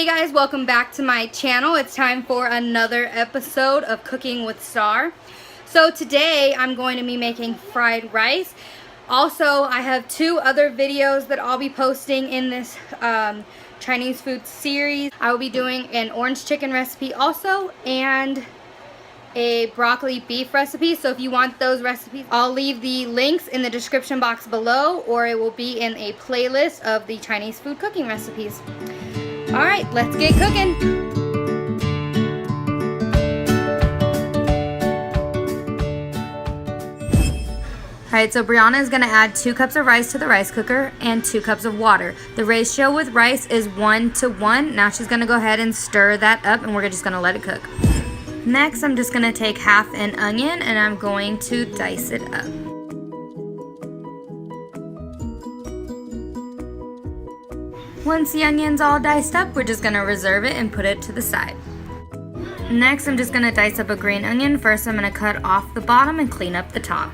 Hey guys, welcome back to my channel. It's time for another episode of Cooking with Star. So today I'm going to be making fried rice. Also, I have two other videos that I'll be posting in this Chinese food series. I will be doing an orange chicken recipe also and a broccoli beef recipe. So if you want those recipes, I'll leave the links in the description box below, or it will be in a playlist of the Chinese food cooking recipes. Alright, let's get cooking. Alright, so Brianna is going to add 2 cups of rice to the rice cooker and 2 cups of water. The ratio with rice is 1:1. Now she's going to go ahead and stir that up and we're just going to let it cook. Next, I'm just going to take half an onion and I'm going to dice it up. Once the onion's all diced up, we're just going to reserve it and put it to the side. Next, I'm just going to dice up a green onion. First, I'm going to cut off the bottom and clean up the top.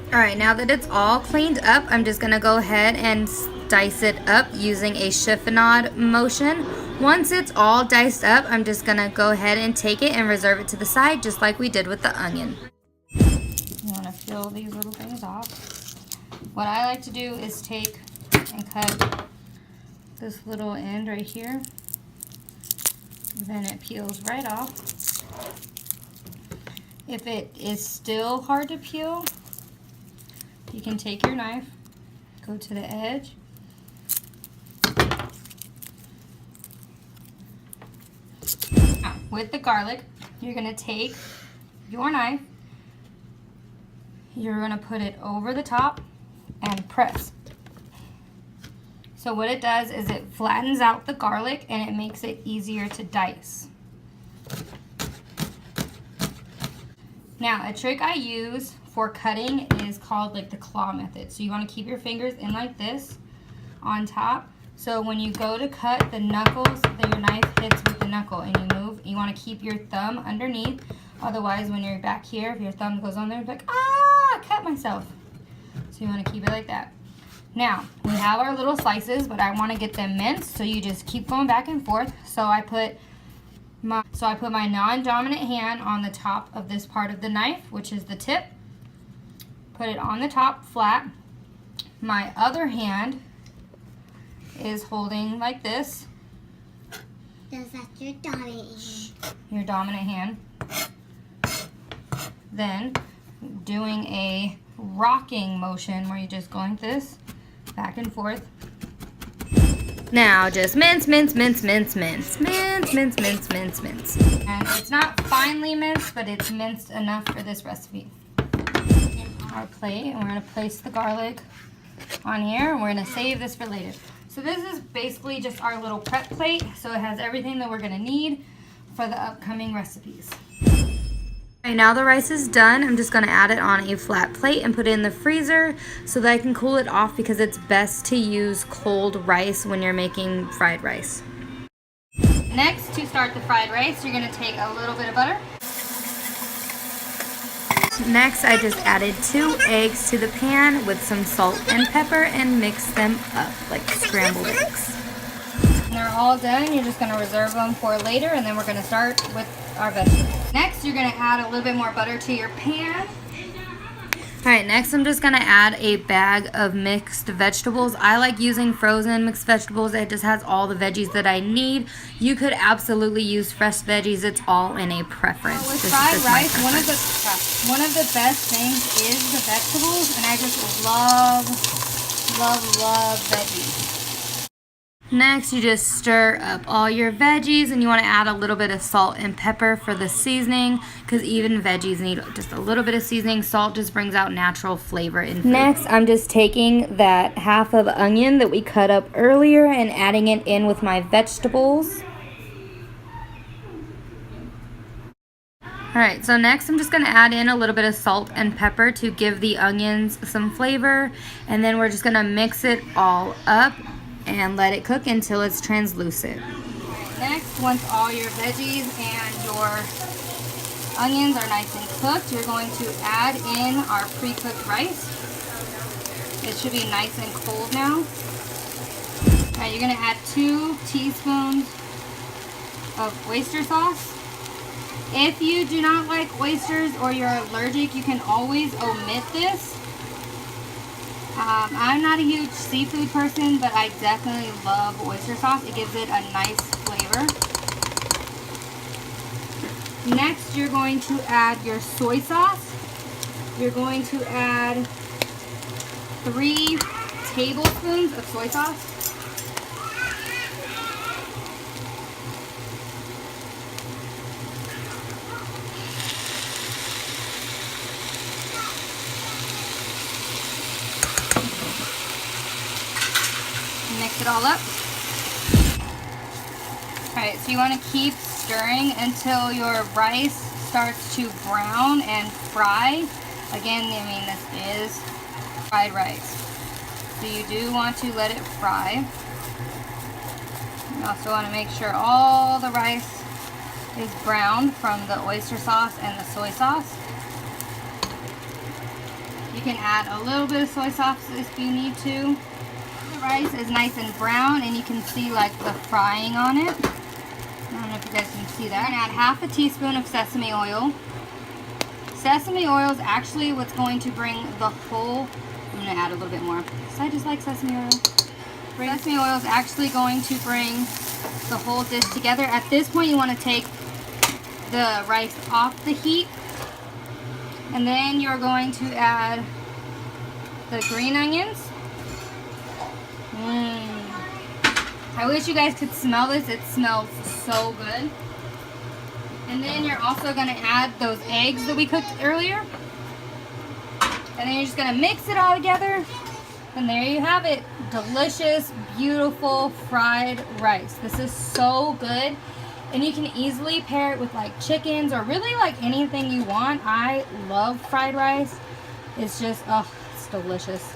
Alright, now that it's all cleaned up, I'm just going to go ahead and dice it up using a chiffonade motion. Once it's all diced up, I'm just going to go ahead and take it and reserve it to the side, just like we did with the onion. You want to peel these little things off. What I like to do is take and cut this little end right here. Then it peels right off. If it is still hard to peel, you can take your knife, go to the edge, with the garlic, you're going to take your knife, you're going to put it over the top and press. So what it does is it flattens out the garlic and it makes it easier to dice. Now, a trick I use for cutting is called like the claw method. So you want to keep your fingers in like this on top. So when you go to cut the knuckles, then your knife hits with the knuckle and you move. You want to keep your thumb underneath. Otherwise, when you're back here, if your thumb goes on there, it's like, ah, I cut myself. So you want to keep it like that. Now, we have our little slices, but I want to get them minced, so you just keep going back and forth. So I put my non-dominant hand on the top of this part of the knife, which is the tip. Put it on the top flat. My other hand is holding like this. That's your dominant hand. Your dominant hand. Then doing a rocking motion where you just go like this, back and forth. Now just mince, mince, mince, mince, mince, mince, mince, mince, mince, mince. And it's not finely minced, but it's minced enough for this recipe. Our plate, and we're going to place the garlic on here, and we're going to save this for later. So this is basically just our little prep plate, so it has everything that we're going to need for the upcoming recipes. Alright, now the rice is done. I'm just going to add it on a flat plate and put it in the freezer so that I can cool it off, because it's best to use cold rice when you're making fried rice. Next, to start the fried rice, you're going to take a little bit of butter. Next, I just added 2 eggs to the pan with some salt and pepper and mix them up like scrambled eggs. When they're all done, you're just going to reserve them for later, and then we're going to start with our vegetables. Next, you're going to add a little bit more butter to your pan. Alright, next I'm just going to add a bag of mixed vegetables. I like using frozen mixed vegetables. It just has all the veggies that I need. You could absolutely use fresh veggies. It's all in a preference. With fried rice, one of the best things is the vegetables, and I just love veggies. Next, you just stir up all your veggies, and you want to add a little bit of salt and pepper for the seasoning, because even veggies need just a little bit of seasoning. Salt just brings out natural flavor in food. Next, I'm just taking that half of onion that we cut up earlier and adding it in with my vegetables. Alright, so next I'm just going to add in a little bit of salt and pepper to give the onions some flavor, and then we're just going to mix it all up and let it cook until it's translucent. Next, once all your veggies and your onions are nice and cooked, you're going to add in our pre-cooked rice. It should be nice and cold now. Alright, you're going to add 2 teaspoons of oyster sauce. If you do not like oysters or you're allergic, you can always omit this. I'm not a huge seafood person, but I definitely love oyster sauce. It gives it a nice flavor. Next, you're going to add your soy sauce. You're going to add 3 tablespoons of soy sauce. Mix it all up. Alright, so you want to keep stirring until your rice starts to brown and fry. Again, I mean, this is fried rice. So you do want to let it fry. You also want to make sure all the rice is browned from the oyster sauce and the soy sauce. You can add a little bit of soy sauce if you need to. The rice is nice and brown and you can see like the frying on it. I don't know if you guys can see that. I'm going to add 1/2 teaspoon of sesame oil. Sesame oil is actually what's going to bring the whole, I'm going to add a little bit more because I just like sesame oil. Sesame oil is actually going to bring the whole dish together. At this point you want to take the rice off the heat, and then you're going to add the green onions. I wish you guys could smell this. It smells so good. And then you're also going to add those eggs that we cooked earlier. And then you're just going to mix it all together. And there you have it. Delicious, beautiful fried rice. This is so good. And you can easily pair it with like chickens or really like anything you want. I love fried rice. It's just, oh, it's delicious.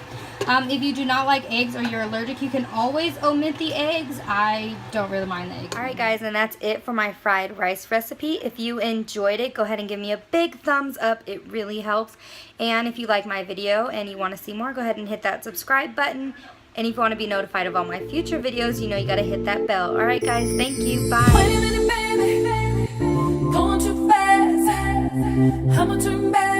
If you do not like eggs or you're allergic, you can always omit the eggs. I don't really mind the eggs. Alright guys, and that's it for my fried rice recipe. If you enjoyed it, go ahead and give me a big thumbs up. It really helps. And if you like my video and you want to see more, go ahead and hit that subscribe button. And if you want to be notified of all my future videos, you know you got to hit that bell. Alright guys, thank you. Bye. Wait a minute, baby, going too fast. I'ma turn back.